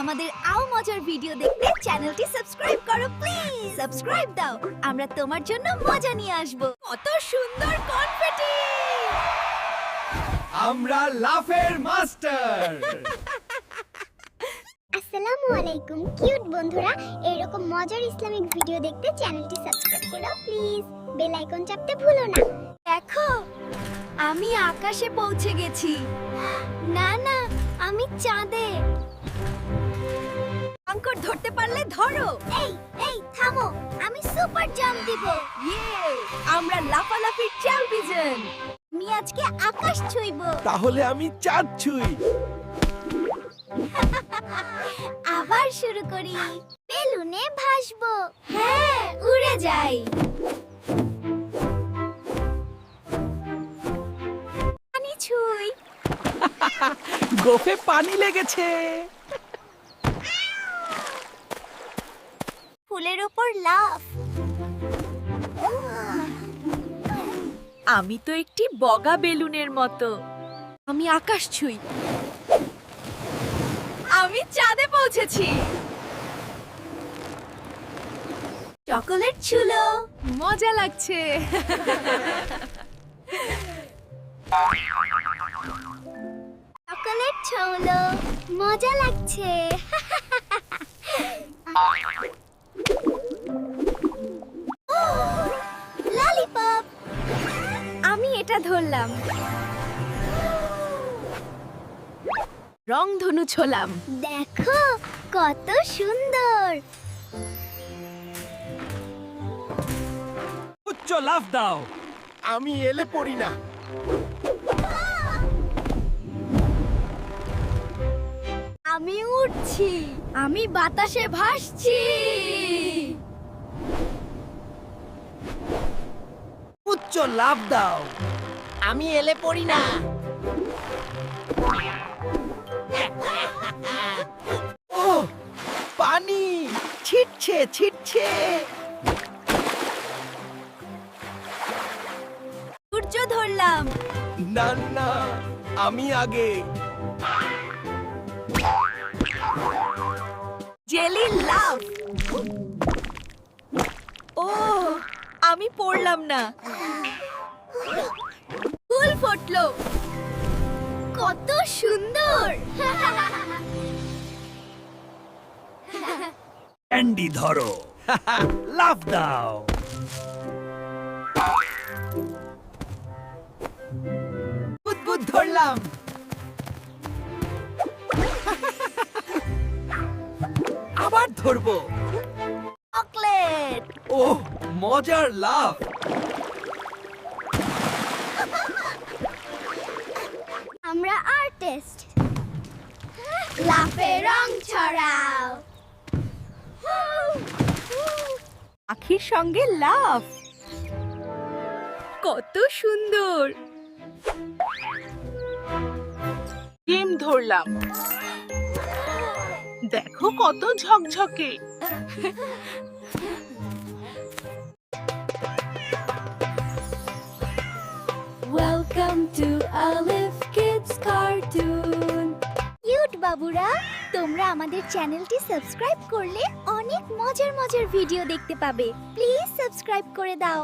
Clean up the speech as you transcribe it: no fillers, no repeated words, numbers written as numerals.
আমাদের আও মজার ভিডিও দেখতে চ্যানেলটি সাবস্ক্রাইব করো প্লিজ। সাবস্ক্রাইব দাও, আমরা তোমার জন্য মজা নিয়ে আসব। কত সুন্দর কনফেটি! আমরা লাফের মাস্টার। আসসালামু আলাইকুম কিউট বন্ধুরা, এরকম মজার ইসলামিক ভিডিও দেখতে চ্যানেলটি সাবস্ক্রাইব করো প্লিজ। বেল আইকন চাপতে ভুলো না। দেখো, আমি আকাশে পৌঁছে গেছি। না না, আমি চাঁদে। আঙ্কর ধরতে পারলে ধরো। এই এই থামো, আমি সুপার জাম্প দিব। ইয়ে, আমরা লাফালাফির চ্যাম্পিয়ন। আমি আজকে আকাশ ছুঁইব। তাহলে আমি চাঁদ ছুঁই। আবার শুরু করি। বেলুনে ভাসবো। হ্যাঁ, উড়ে যাই। পানি ছুঁই। গোফে পানি লেগেছে। ফুলের উপর লাফ। আমি তো একটি বগা বেলুনের মতো। আমি আকাশ ছুঁই। আমি চাঁদে পৌঁছেছি। চকোলেট ছুলো। মজা লাগছে। চকোলেট ছৌলো, মজা লাগছে। ললিপপ। আমি এটা ধরলাম। রংধনু ছোলাম। দেখো কত সুন্দর। উচ্চ লাফ দাও। আমি এলে পড়ি না। আমি উড়ছি। আমি বাতাসে ভাসছি। উচ্চ লাফ দাও। আমি এলে পড়ি না। ও পানি ছিটছে ছিটছে। সূর্য ধরলাম। না না, আমি আগে। জেলি লাভ। ও, আমি পড়লাম না। ফুল ফুটলো। কত সুন্দর। ক্যান্ডি ধরো। লাফ দাও। বুদবুদ ধরলাম। আবার ধরবো। চকলেট। ও মজার লাফ। আমরা আর্টিস্ট। লাফে রং ছড়াও। আখির সঙ্গে লাভ। কত সুন্দর। ডিম ধরলাম। দেখো কত ঝকঝকে। Welcome to Alif kids cartoon. Cute বাবুরা, তোমরা আমাদের চ্যানেলটি সাবস্ক্রাইব করলে অনেক মজার মজার ভিডিও দেখতে পাবে। প্লিজ সাবস্ক্রাইব করে দাও।